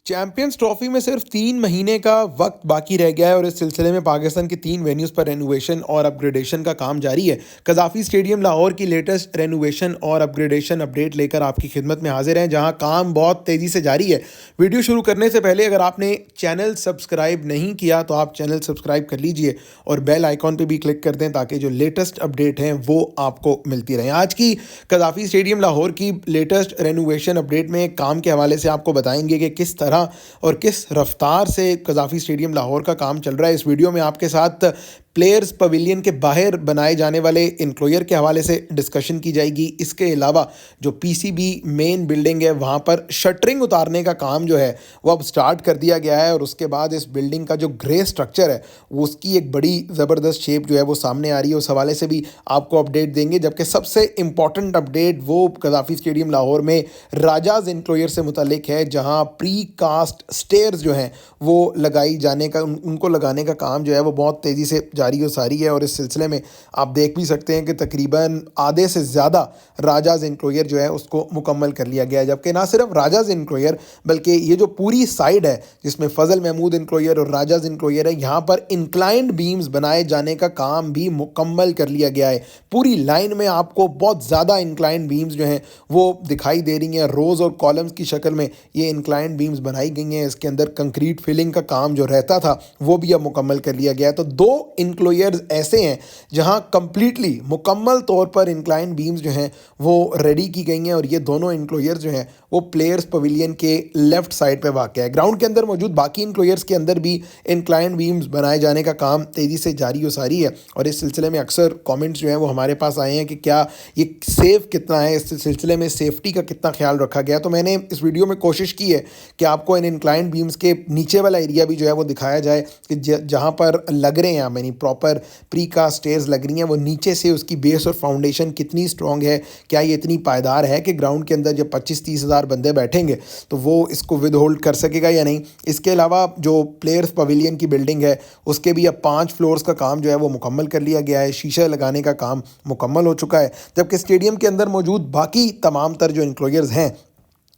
Champions trophy में सिर्फ 3 महीने का वक्त बाकी रह गया है और इस सिलसिले में पाकिस्तान के 3 वेन्यूज़ पर रेनोवेशन और अपग्रेडेशन का काम जारी है। कज़ाफ़ी स्टेडियम लाहौर की लेटेस्ट रेनोवेशन और अपग्रेडेशन अपडेट लेकर आपकी खिदमत में हाजिर हैं, जहां काम बहुत तेज़ी से जारी है। वीडियो शुरू करने से पहले अगर आपने चैनल सब्सक्राइब नहीं किया तो आप चैनल सब्सक्राइब कर लीजिए और बेल आइकॉन पर भी क्लिक कर दें ताकि जो लेटेस्ट अपडेट हैं वो आपको मिलती रहें। आज की कज़ाफ़ी स्टेडियम लाहौर की लेटेस्ट रेनोवेशन अपडेट में काम के हवाले से आपको बताएंगे कि किस तरह और किस रफ्तार से कज़ाफ़ी स्टेडियम लाहौर का काम चल रहा है। इस वीडियो में आपके साथ प्लेयर्स पवेलियन के बाहर बनाए जाने वाले इनक्लोयर के हवाले से डिस्कशन की जाएगी। इसके अलावा जो पीसीबी मेन बिल्डिंग है वहाँ पर शटरिंग उतारने का काम जो है वो अब स्टार्ट कर दिया गया है और उसके बाद इस बिल्डिंग का जो ग्रे स्ट्रक्चर है वो उसकी एक बड़ी ज़बरदस्त शेप जो है वो सामने आ रही है। उस हवाले से भी आपको अपडेट देंगे। जबकि सबसे इम्पॉर्टेंट अपडेट वो कज़ाफ़ी स्टेडियम लाहौर में राजाज इनक्लोयर से मुतल्लिक है, जहाँ प्री कास्ट स्टेयर्स जो हैं वो लगाई जाने का उनको लगाने का काम जो है वो बहुत तेज़ी से जारी और सारी है। और इस सिलसिले में आप देख भी सकते हैं कि तकरीबन आधे से ज़्यादा राजाज इनक्लोयर जो है उसको मुकम्मल कर लिया गया है। जबकि ना सिर्फ राजाज इनक्लोयर बल्कि ये जो पूरी साइड है जिसमें फ़जल महमूद इनक्लोयर और राजाज इनक्लोयर है, यहाँ पर इंक्लाइंड बीम्स बनाए जाने का काम भी मुकम्मल कर लिया गया है। पूरी लाइन में आपको बहुत ज़्यादा इंक्लाइंड बीम्स जो हैं वो दिखाई दे रही हैं। रोज़ और कॉलम्स की शक्ल में ये इंक्लाइंड बीम्स बनाई गई हैं। इसके अंदर कंक्रीट फिलिंग का काम जो रहता था वो भी अब मुकम्मल कर लिया गया है। तो दो इनक्लोयर्स ऐसे हैं जहां कंप्लीटली मुकम्मल तौर पर इंक्लाइन बीम्स जो हैं वो रेडी की गई हैं और ये दोनों इनक्लोयर्स जो हैं वो प्लेयर्स पवेलियन के लेफ़्ट साइड पे वाक़ है। ग्राउंड के अंदर मौजूद बाकी इनक्लोयर्स के अंदर भी इंक्लाइन बीम्स बनाए जाने का काम तेज़ी से जारी और सारी है। और इस सिलसिले में अक्सर कमेंट्स जो हैं वो हमारे पास आए हैं कि क्या ये सेफ़ कितना है, इस सिलसिले में सेफ्टी का कितना ख्याल रखा गया। तो मैंने इस वीडियो में कोशिश की है कि आपको इन इंक्लाइन बीम्स के नीचे वाला एरिया भी जो है वो दिखाया जाए कि जहाँ पर लग रहे हैं यानी प्रॉपर प्री कास्ट स्टेयर्स लग रही हैं वो नीचे से उसकी बेस और फाउंडेशन कितनी स्ट्रॉन्ग है, क्या ये इतनी पायदार है कि ग्राउंड के अंदर जब 25-30 हज़ार बंदे बैठेंगे तो वो इसको विद होल्ड कर सकेगा या नहीं। इसके अलावा जो प्लेयर्स पवेलियन की बिल्डिंग है उसके भी अब 5 फ्लोर्स का काम जो है वो मुकम्मल कर लिया गया है। शीशा लगाने का काम मुकम्मल हो चुका है। जबकि स्टेडियम के अंदर मौजूद बाकी तमाम तर जो इनक्लोयर्स हैं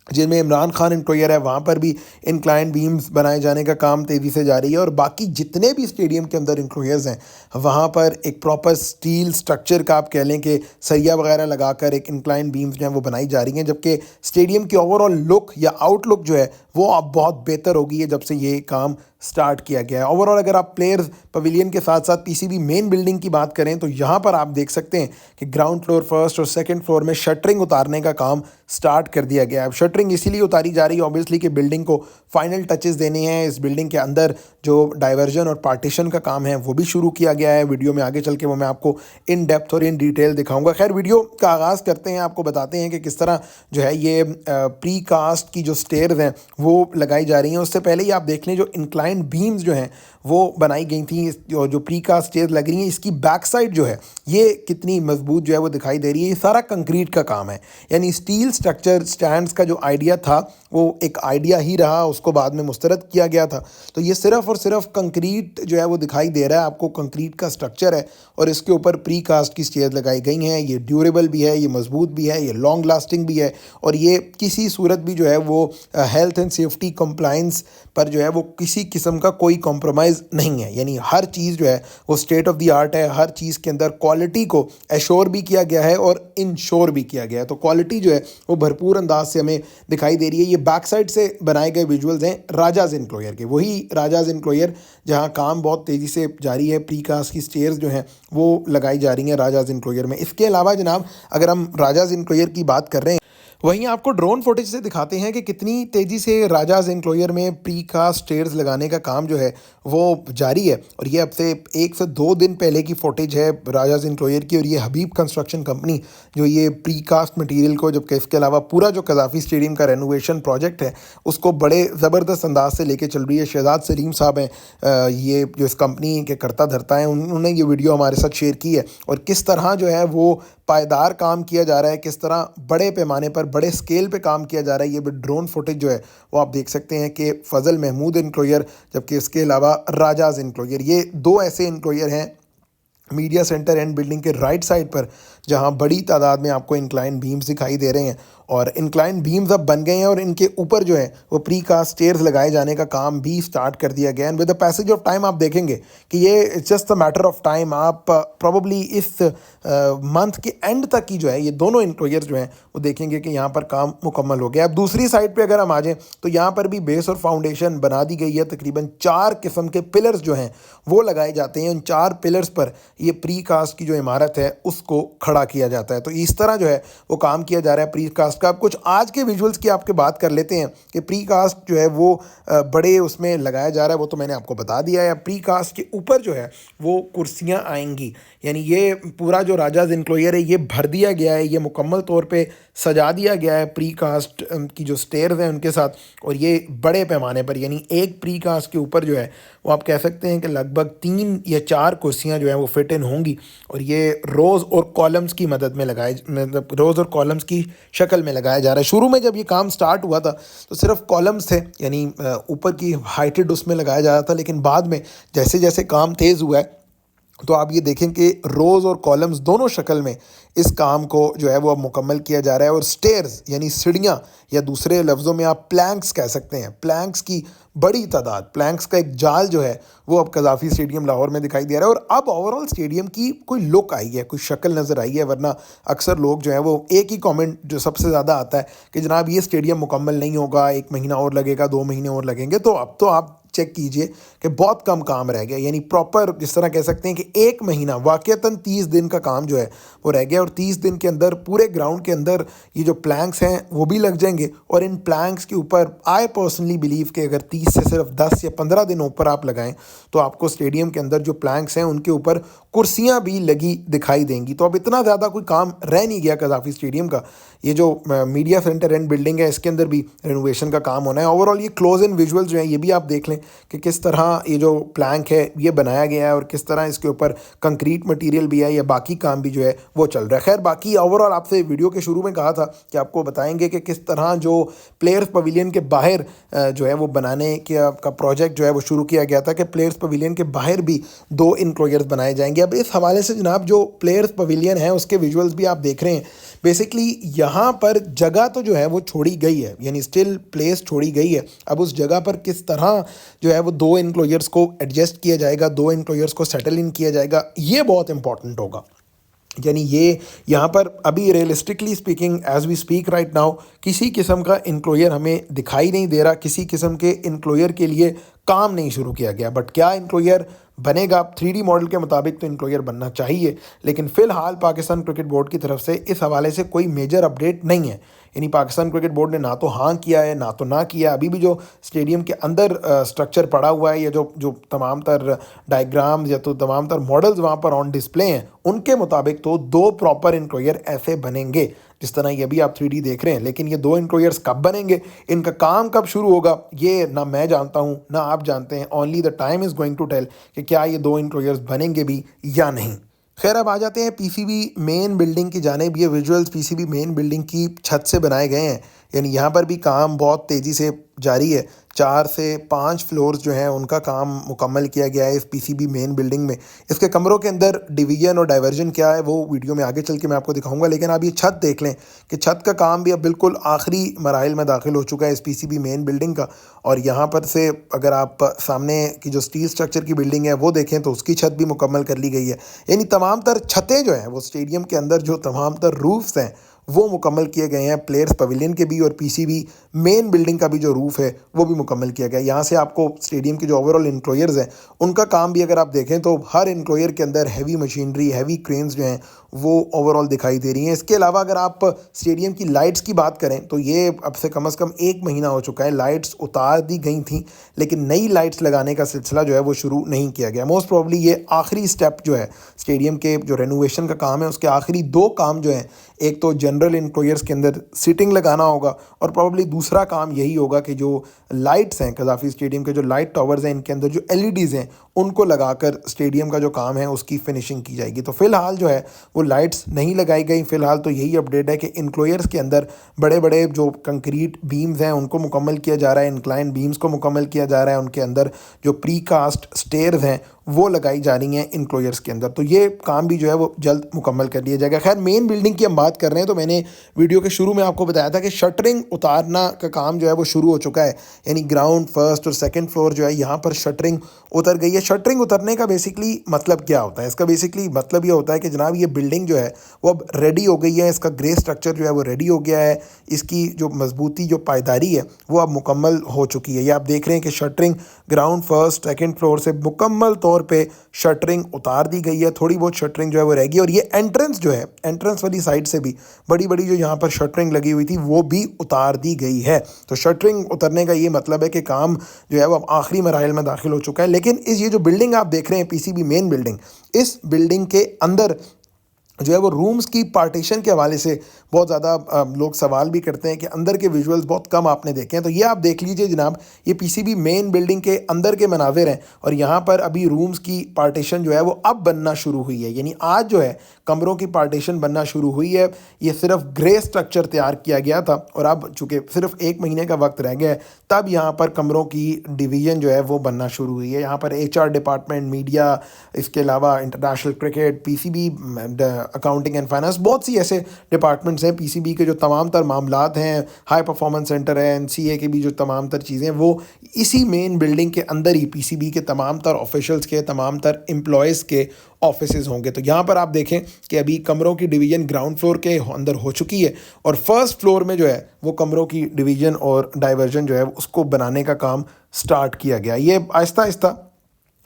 जिनमें इमरान खान इनक्लोयर है वहाँ पर भी इंक्लाइन बीम्स बनाए जाने का काम तेज़ी से जारी है। और बाकी जितने भी स्टेडियम के अंदर इनक्लोयर्स हैं वहाँ पर एक प्रॉपर स्टील स्ट्रक्चर का आप कह लें कि सरिया वगैरह लगाकर एक इंक्लाइन बीम्स जो हैं वो बनाई जा रही हैं। जबकि स्टेडियम की ओवरऑल लुक या आउटलुक जो है वो अब बहुत बेहतर हो गई है जब से ये काम स्टार्ट किया गया है। ओवरऑल अगर आप प्लेयर्स पवेलियन के साथ साथ पीसीबी मेन बिल्डिंग की बात करें तो यहाँ पर आप देख सकते हैं कि ग्राउंड फ्लोर, फर्स्ट और सेकंड फ्लोर में शटरिंग उतारने का काम स्टार्ट कर दिया गया है। अब शटरिंग इसीलिए उतारी जा रही है ऑब्वियसली कि बिल्डिंग को फाइनल टचेस देने हैं। इस बिल्डिंग के अंदर जो डाइवर्जन और पार्टीशन का काम है वो भी शुरू किया गया है। वीडियो में आगे चल के वो मैं आपको इन डेप्थ और इन डिटेल दिखाऊंगा। खैर, वीडियो का आगाज़ करते हैं, आपको बताते हैं कि किस तरह जो है ये प्री कास्ट की जो स्टेयर्स हैं वो लगाई जा रही हैं। उससे पहले ही आप देख लें जो इंक्लाइंड बीम्स जो हैं वो बनाई गई थी, जो प्री कास्ट स्टेयर्स लग रही हैं इसकी बैक साइड जो है ये कितनी मजबूत जो है वो दिखाई दे रही है। ये सारा कंक्रीट का काम है, यानी स्टील स्ट्रक्चर स्टैंड्स का जो आइडिया था वो एक आइडिया ही रहा, उसको बाद में मुस्तरद किया गया था। तो ये सिर्फ और सिर्फ कंक्रीट जो है वो दिखाई दे रहा है आपको, कंक्रीट का स्ट्रक्चर है और इसके ऊपर प्री कास्ट की स्टेयर्स लगाई गई हैं। ये ड्यूरेबल भी है, ये मजबूत भी है, ये लॉन्ग लास्टिंग भी है और ये किसी सूरत भी जो है वो हेल्थ एंड सेफ्टी कंप्लाइंस पर जो है वो किसी किस्म का कोई कॉम्प्रोमाइज़ नहीं है। यानी हर चीज़ जो है वो स्टेट ऑफ द आर्ट है। हर चीज़ के अंदर क्वालिटी को एश्योर भी किया गया है और इंश्योर भी किया गया है। तो क्वालिटी जो है वो भरपूर अंदाज से हमें दिखाई दे रही है। ये बैक साइड से बनाए गए विजुअल्स हैं राजाज इनक्लोयर के, वही राजाज इनक्लोयर जहां काम बहुत तेज़ी से जारी है। प्री कास्ट की स्टेयर्स जो हैं वो लगाई जा रही हैं राजाज इनक्लोयर में। इसके अलावा जनाब अगर हम राजाज इनक्लोयर की बात कर रहे हैं वहीं आपको ड्रोन फुटेज से दिखाते हैं कि कितनी तेज़ी से राजाज इनक्लोयर में प्री कास्ट स्टेयर्स लगाने का काम जो है वो जारी है। और ये अब से 1 से 2 दिन पहले की फुटेज है राजाज इनक्लोयर की। और ये हबीब कंस्ट्रक्शन कंपनी जो ये प्री कास्ट मटीरियल को, जबकि इसके अलावा पूरा जो कज़ाफ़ी स्टेडियम का रेनोवेशन प्रोजेक्ट है उसको बड़े ज़बरदस्त अंदाज से लेके चल रही है। शहजाद सलीम साहब हैं ये जो इस कंपनी के करता धरता हैं, उन्होंने ये वीडियो हमारे साथ शेयर की है और किस तरह जो है वो पायदार काम किया जा रहा है, किस तरह बड़े पैमाने पर बड़े स्केल पे काम किया जा रहा है। ये ड्रोन फुटेज जो है वो आप देख सकते हैं कि फ़जल महमूद इनक्लोयर जबकि इसके अलावा राजाज इनक्लोयर, ये 2 ऐसे इनक्लोयर हैं मीडिया सेंटर एंड बिल्डिंग के राइट साइड पर जहां बड़ी तादाद में आपको इंक्लाइन बीम्स दिखाई दे रहे हैं। और इंक्लाइन बीम्स अब बन गए हैं और इनके ऊपर जो है वो प्री कास्ट स्टेयर्स लगाए जाने का काम भी स्टार्ट कर दिया गया। And with the passage of time आप देखेंगे कि ये just a matter of time, आप प्रॉब्ली इस मंथ के एंड तक की जो है ये दोनों इंक्लोजर्स जो हैं वो देखेंगे कि यहाँ पर काम मुकम्मल हो गया। अब दूसरी साइड पे अगर हम आ जाएं तो यहाँ पर भी बेस और फाउंडेशन बना दी गई है। तकरीबन 4 किस्म के पिलर्स जो हैं वो लगाए जाते हैं। उन 4 पिलर्स पर ये प्री कास्ट की जो इमारत है उसको खड़ा किया जाता है। तो इस तरह जो है वो काम किया जा रहा है प्री कास्ट का। अब कुछ आज के विजुअल्स की आपके बात कर लेते हैं कि प्री कास्ट जो है वो बड़े उसमें लगाया जा रहा है, वो तो मैंने आपको बता दिया है। प्री कास्ट के ऊपर जो है वो कुर्सियाँ आएंगी, यानी ये पूरा जो राजाज इनक्लोजर है ये भर दिया गया है, ये मुकम्मल तौर पे सजा दिया गया है प्री कास्ट की जो स्टेयर्स हैं उनके साथ। और ये बड़े पैमाने पर, यानी एक प्री कास्ट के ऊपर जो है वो आप कह सकते हैं कि लगभग 3 या 4 कुर्सियाँ जो हैं वो फिट इन होंगी। और ये रोज़ और कॉलम्स की मदद में मतलब रोज़ और कॉलम्स की शक्ल में लगाया जा रहा है। शुरू में जब ये काम स्टार्ट हुआ था तो सिर्फ कॉलम्स थे, यानी ऊपर की हाइटेड उसमें लगाया जा रहा था, लेकिन बाद में जैसे जैसे काम तेज़ हुआ है तो आप ये देखें कि रोज़ और कॉलम्स दोनों शक्ल में इस काम को जो है वो अब मुकम्मल किया जा रहा है। और स्टेयर्स यानी सीढ़ियाँ, या दूसरे लफ्ज़ों में आप प्लैंक्स कह सकते हैं, प्लैंक्स की बड़ी तादाद, प्लैंक्स का एक जाल जो है वो अब कज़ाफ़ी स्टेडियम लाहौर में दिखाई दे रहा है। और अब ओवरऑल स्टेडियम की कोई लुक आई है, कोई शक्ल नज़र आई है। वरना अक्सर लोग जो है वो एक ही कमेंट जो सबसे ज़्यादा आता है कि जनाब ये स्टेडियम मुकम्मल नहीं होगा, 1 महीना और लगेगा, 2 महीने और लगेंगे। तो अब तो आप चेक कीजिए कि बहुत कम काम रह गया, यानी प्रॉपर जिस तरह कह सकते हैं कि 1 महीना वाक़ईतन 30 दिन का काम जो है वो रह गया। और 30 दिन के अंदर पूरे ग्राउंड के अंदर ये जो प्लैंक्स हैं वो भी लग जाएंगे। और इन प्लैंक्स के ऊपर आई पर्सनली बिलीव कि अगर 30 से सिर्फ 10 या 15 दिन ऊपर आप लगाएं तो आपको स्टेडियम के अंदर जो प्लैंक्स हैं उनके ऊपर कुर्सियां भी लगी दिखाई देंगी। तो अब इतना ज़्यादा कोई काम रह नहीं गया कज़ाफ़ी स्टेडियम का। ये जो मीडिया सेंटर एंड बिल्डिंग है इसके अंदर भी रेनोवेशन का काम होना है। ओवरऑल ये क्लोज इन विजुअल्स जो हैं ये भी आप देख लें कि किस तरह ये जो प्लैंक है ये बनाया गया है और किस तरह इसके ऊपर कंक्रीट मटेरियल भी है, या बाकी काम भी जो है वो चल रहा है। खैर बाकी ओवरऑल आपसे वीडियो के शुरू में कहा था कि आपको बताएंगे कि किस तरह जो प्लेयर्स पवेलियन के बाहर जो है वो बनाने का प्रोजेक्ट जो है वो शुरू किया गया था कि प्लेयर्स पवेलियन के बाहर भी 2 इनक्लोजर्स बनाए जाएंगे। अब इस हवाले से जनाब जो प्लेयर्स पवेलियन है उसके विजुअल्स भी आप देख रहे हैं। बेसिकली यहाँ पर जगह तो जो है वो छोड़ी गई है, यानी स्टिल प्लेस छोड़ी गई है। अब उस जगह पर किस तरह जो है वो 2 इनक्लोजर्स को एडजस्ट किया जाएगा, 2 इनक्लोजर्स को सेटल इन किया जाएगा, ये बहुत इंपॉर्टेंट होगा। यानी ये यहाँ पर अभी realistically speaking as we speak right now किसी किस्म का इनक्लोजर हमें दिखाई नहीं दे रहा, किसी किस्म के इनक्लोजर के लिए काम नहीं शुरू किया गया। बट क्या इनक्लोजर बनेगा? 3D मॉडल के मुताबिक तो इनक्लोजर बनना चाहिए, लेकिन फ़िलहाल पाकिस्तान क्रिकेट बोर्ड की तरफ से इस हवाले से कोई मेजर अपडेट नहीं है। यानी पाकिस्तान क्रिकेट बोर्ड ने ना तो हाँ किया है ना तो ना किया। अभी भी जो स्टेडियम के अंदर स्ट्रक्चर पड़ा हुआ है, या जो तमाम तर डायग्राम्स या तो तमाम तर मॉडल्स वहाँ पर ऑन डिस्प्ले हैं, उनके मुताबिक तो 2 प्रॉपर इनक्लोजर ऐसे बनेंगे जिस तरह ये भी आप 3D देख रहे हैं। लेकिन ये 2 इनक्लोजर्स कब बनेंगे, इनका काम कब शुरू होगा, ये ना मैं जानता हूँ ना आप जानते हैं। Only the time is going to tell कि क्या ये 2 इनक्लोजर्स बनेंगे भी या नहीं। खैर अब आ जाते हैं पीसीबी मेन बिल्डिंग की जानिब। ये विजुअल्स पीसीबी मेन बिल्डिंग की छत से बनाए गए हैं, यानी यहाँ पर भी काम बहुत तेज़ी से जारी है। 4 से 5 फ्लोर्स जो हैं उनका काम मुकम्मल किया गया है इस पीसीबी मेन बिल्डिंग में। इसके कमरों के अंदर डिवीज़न और डाइवर्जन क्या है वो वीडियो में आगे चल के मैं आपको दिखाऊंगा, लेकिन आप ये छत देख लें कि छत का काम भी अब बिल्कुल आखिरी मराहिल में दाखिल हो चुका है इस पीसीबी मेन बिल्डिंग का। और यहाँ पर से अगर आप सामने की जो स्टील स्ट्रक्चर की बिल्डिंग है वो देखें तो उसकी छत भी मुकम्मल कर ली गई है। यानी तमाम तर छतें जो हैं वो स्टेडियम के अंदर जो तमाम तर रूफ्स हैं वो मुकम्मल किए गए हैं, प्लेयर्स पवेलियन के भी और पीसीबी मेन बिल्डिंग का भी जो रूफ़ है वो भी मुकम्मल किया गया है। यहाँ से आपको स्टेडियम के जो ओवरऑल इनक्लोजर्स हैं उनका काम भी अगर आप देखें तो हर इनक्लोजर के अंदर हैवी मशीनरी, हैवी क्रेन्स जो हैं वो ओवरऑल दिखाई दे रही हैं। इसके अलावा अगर आप स्टेडियम की लाइट्स की बात करें तो ये अब से कम से कम 1 महीना हो चुका है। लाइट्स उतार दी गई थी लेकिन नई लाइट्स लगाने का सिलसिला जो है वो शुरू नहीं किया गया। मोस्ट प्रॉब्ली ये आखिरी स्टेप जो है स्टेडियम के जो रेनोवेशन का काम है उसके आखिरी 2 काम जो हैं, एक तो जनरल इनक्लोजर्स के अंदर सीटिंग लगाना होगा और प्रॉब्ली दूसरा काम यही होगा कि जो लाइट्स हैं कज़ाफ़ी स्टेडियम के जो लाइट टावर्स हैं इनके अंदर जो LEDs हैं उनको लगाकर स्टेडियम का जो काम है उसकी फिनिशिंग की जाएगी। तो फिलहाल जो है वो लाइट्स नहीं लगाई गई। फिलहाल तो यही अपडेट है कि इंक्लोयर्स के अंदर बड़े बड़े जो कंक्रीट बीम्स हैं उनको मुकम्मल किया जा रहा है, इंक्लाइन बीम्स को मुकम्मल किया जा रहा है, उनके अंदर जो प्री कास्ट स्टेयर्स हैं वो लगाई जा रही हैं इंक्लोयर्स के अंदर। तो ये काम भी जो है वो जल्द मुकम्मल कर लिया जाएगा। खैर मेन बिल्डिंग की हम बात कर रहे हैं तो मैंने वीडियो के शुरू में आपको बताया था कि शटरिंग उतारना का काम जो है वो शुरू हो चुका है, यानी ग्राउंड फर्स्ट और सेकंड फ्लोर जो है यहाँ पर शटरिंग उतर गई है। शटरिंग उतरने का बेसिकली मतलब क्या होता है? इसका बेसिकली मतलब ये होता है कि जनाब ये बिल्डिंग जो है वो अब रेडी हो गई है, इसका ग्रे स्ट्रक्चर जो है वो रेडी हो गया है, इसकी जो मजबूती जो पायदारी है वो अब मुकम्मल हो चुकी है। ये आप देख रहे हैं कि shuttering ground first second floor से मुकम्मल तौर पे शटरिंग उतार दी गई है, थोड़ी बहुत शटरिंग जो है वो रह गई। और ये एंट्रेंस जो है, एंट्रेंस वाली साइड से भी बड़ी बड़ी जो यहाँ पर शटरिंग लगी हुई थी वो भी उतार दी गई है। तो शटरिंग उतरने का ये मतलब है कि काम जो है वो अब आखिरी मराहिल में दाखिल हो चुका है। लेकिन ये जो बिल्डिंग आप देख रहे हैं पीसीबी मेन बिल्डिंग, इस बिल्डिंग के अंदर जो है वो रूम्स की पार्टीशन के हवाले से बहुत ज़्यादा लोग सवाल भी करते हैं कि अंदर के विजुअल्स बहुत कम आपने देखे हैं। तो ये आप देख लीजिए जनाब, ये पीसीबी मेन बिल्डिंग के अंदर के मनाजिर हैं और यहाँ पर अभी रूम्स की पार्टीशन जो है वो अब बनना शुरू हुई है, यानी आज जो है कमरों की पार्टीशन बनना शुरू हुई है। ये सिर्फ ग्रे स्ट्रक्चर तैयार किया गया था और अब चूँकि सिर्फ 1 महीने का वक्त रह गया है तब यहाँ पर कमरों की डिवीज़न जो है वो बनना शुरू हुई है। यहाँ पर HR डिपार्टमेंट, मीडिया, इसके अलावा international cricket, PCB accounting and finance, बहुत सी ऐसे डिपार्टमेंट्स हैं पीसीबी के जो तमाम तर मामलात हैं, हाई परफॉर्मेंस सेंटर है, एनसीए के भी जो तमाम तर चीज़ें वो इसी मेन बिल्डिंग के अंदर ही पीसीबी के तमाम तर ऑफिशियल्स के, तमाम तर एम्प्लॉयज़ के ऑफिसेज होंगे। तो यहाँ पर आप देखें कि अभी कमरों की डिवीज़न ग्राउंड फ्लोर के अंदर हो चुकी है और फर्स्ट फ्लोर में जो है वो कमरों की डिवीज़न और डाइवर्जन जो है उसको बनाने का काम स्टार्ट किया गया। ये आहिस्ता आहिस्ता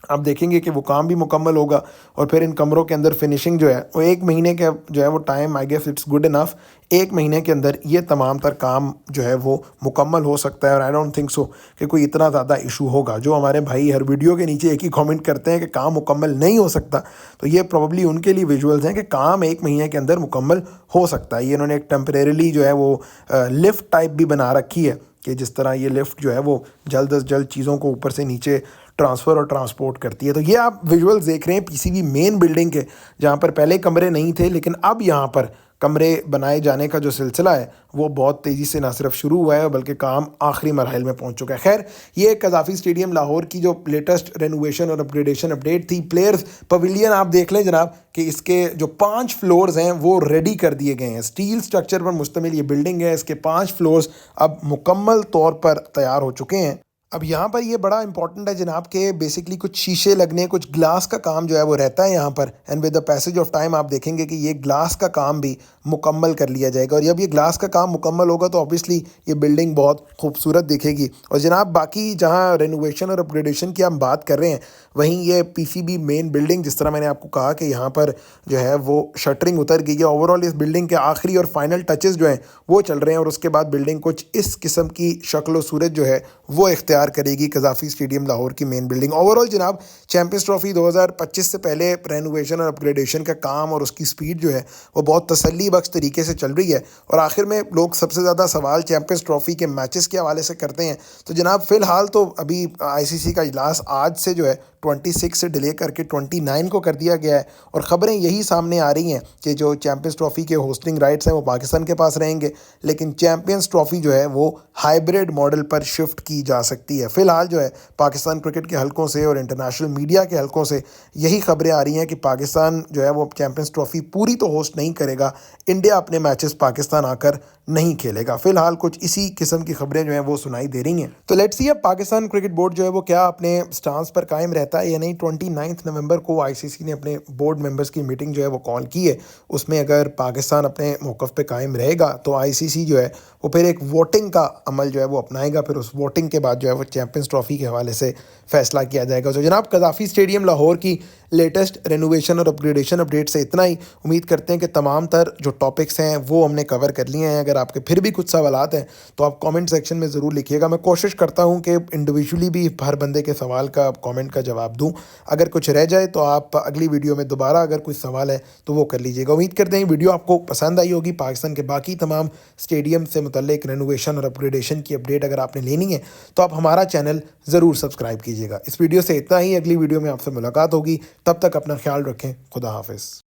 आप देखेंगे कि वो काम भी मुकम्मल होगा और फिर इन कमरों के अंदर फिनिशिंग जो है वो 1 महीने का जो है वो time, I guess it's good enough. 1 महीने के अंदर ये तमाम तर काम जो है वो मुकम्मल हो सकता है और आई डोंट थिंक सो कि कोई इतना ज़्यादा इशू होगा। जो हमारे भाई हर वीडियो के नीचे एक ही कमेंट करते हैं कि काम मुकम्मल नहीं हो सकता, तो ये प्रॉब्ली उनके लिए विजुअल्स हैं कि काम 1 महीने के अंदर मुकम्मल हो सकता है। ये इन्होंने एक टेम्परेरीली जो है वो लिफ्ट टाइप भी बना रखी है कि जिस तरह ये लिफ्ट जो है वो जल्द अज जल्द चीज़ों को ऊपर से नीचे ट्रांसफ़र और ट्रांसपोर्ट करती है। तो ये आप विजुअल्स देख रहे हैं पीसीबी मेन बिल्डिंग के, जहाँ पर पहले कमरे नहीं थे लेकिन अब यहाँ पर कमरे बनाए जाने का जो सिलसिला है वो बहुत तेज़ी से ना सिर्फ शुरू हुआ है बल्कि काम आखिरी मरहल में पहुँच चुका है। खैर ये कज़ाफ़ी स्टेडियम लाहौर की जो लेटेस्ट रेनोवेशन और अपग्रेडेशन अपडेट थी। प्लेयर्स पवेलियन आप देख लें जनाब कि इसके जो 5 फ्लोर्स हैं वो रेडी कर दिए गए हैं। स्टील स्ट्रक्चर पर मुश्तमिल ये बिल्डिंग है, इसके 5 फ्लोर्स अब मुकम्मल तौर पर तैयार हो चुके हैं। अब यहाँ पर ये बड़ा इंपॉर्टेंट है जनाब के बेसिकली कुछ शीशे लगने, कुछ ग्लास का काम जो है वो रहता है यहाँ पर, and with the passage of time आप देखेंगे कि ये ग्लास का काम भी मुकम्मल कर लिया जाएगा। और जब ये ग्लास का काम मुकम्मल होगा तो ऑब्वियसली ये बिल्डिंग बहुत खूबसूरत दिखेगी। और जनाब बाकी जहाँ रेनोवेशन और अपग्रेडेशन की हम बात कर रहे हैं वहीं ये पीसीबी मेन बिल्डिंग, जिस तरह मैंने आपको कहा कि यहाँ पर जो है वो शटरिंग उतर गई है, ओवरऑल इस बिल्डिंग के आखिरी और फाइनल टचेस जो हैं वो चल रहे हैं और उसके बाद बिल्डिंग कुछ इस किस्म की शक्ल व सूरत जो है वो इख्तियार करेगी कज़ाफ़ी स्टेडियम लाहौर की मेन बिल्डिंग। ओवरऑल जनाब चैम्पियंस ट्रॉफी 2025 से पहले रेनोवेशन और अपग्रेडेशन का काम और उसकी स्पीड जो है वो बहुत तसल्ली बख्श तरीके से चल रही है। और आखिर में लोग सबसे ज़्यादा सवाल चैम्पियंस ट्रॉफी के मैचेस के हवाले से करते हैं। तो जनाब फ़िलहाल तो अभी आईसीसी का इजलास आज से जो है 26 से डिले करके 29 को कर दिया गया है और ख़बरें यही सामने आ रही हैं कि जो चैम्पियंस ट्रॉफी के होस्टिंग राइट्स हैं वो पाकिस्तान के पास रहेंगे, लेकिन चैम्पियंस ट्रॉफी जो है वो हाइब्रिड मॉडल पर शिफ्ट की जा सकती है। फ़िलहाल जो है पाकिस्तान क्रिकेट के हलकों से और इंटरनेशनल मीडिया के हलकों से यही खबरें आ रही हैं कि पाकिस्तान जो है वो चैम्पियंस ट्रॉफी पूरी तो होस्ट नहीं करेगा, इंडिया अपने मैचेस पाकिस्तान आकर नहीं खेलेगा। फ़िलहाल कुछ इसी किस्म की खबरें जो हैं वो सुनाई दे रही हैं। तो लेट्स सी अब पाकिस्तान क्रिकेट बोर्ड जो है वो क्या अपने स्टांस पर कायम रहता है या नहीं। 29 नवंबर को आईसीसी ने अपने बोर्ड मेंबर्स की मीटिंग जो है वो कॉल की है। उसमें अगर पाकिस्तान अपने मौक़िफ़ पे कायम रहेगा तो आईसीसी जो है वो फिर एक वोटिंग का अमल जो है वो अपनाएगा। फिर उस वोटिंग के बाद जो है वो चैम्पियंस ट्रॉफी के हवाले से फ़ैसला किया जाएगा। तो जनाब कज़ाफ़ी स्टेडियम लाहौर की लेटेस्ट रेनोवेशन और अपग्रेडेशन अपडेट से इतना ही। उम्मीद करते हैं कि तमाम तर जो टॉपिक्स हैं वो हमने कवर कर लिए हैं। अगर आपके फिर भी कुछ सवालात हैं तो आप कमेंट सेक्शन में ज़रूर लिखिएगा। मैं कोशिश करता हूं कि इंडिविजुअली भी हर बंदे के सवाल का कमेंट का जवाब दूं। अगर कुछ रह जाए तो आप अगली वीडियो में दोबारा अगर कोई सवाल है तो वो कर लीजिएगा। उम्मीद करते हैं वीडियो आपको पसंद आई होगी। पाकिस्तान के बाकी तमाम स्टेडियम से मुतल्लिक रेनोवेशन और अपग्रेडेशन की अपडेट अगर आपने लेनी है तो आप हमारा चैनल ज़रूर सब्सक्राइब कीजिएगा। इस वीडियो से इतना ही। अगली वीडियो में आपसे मुलाकात होगी। तब तक अपना ख्याल रखें। खुदा हाफिज़।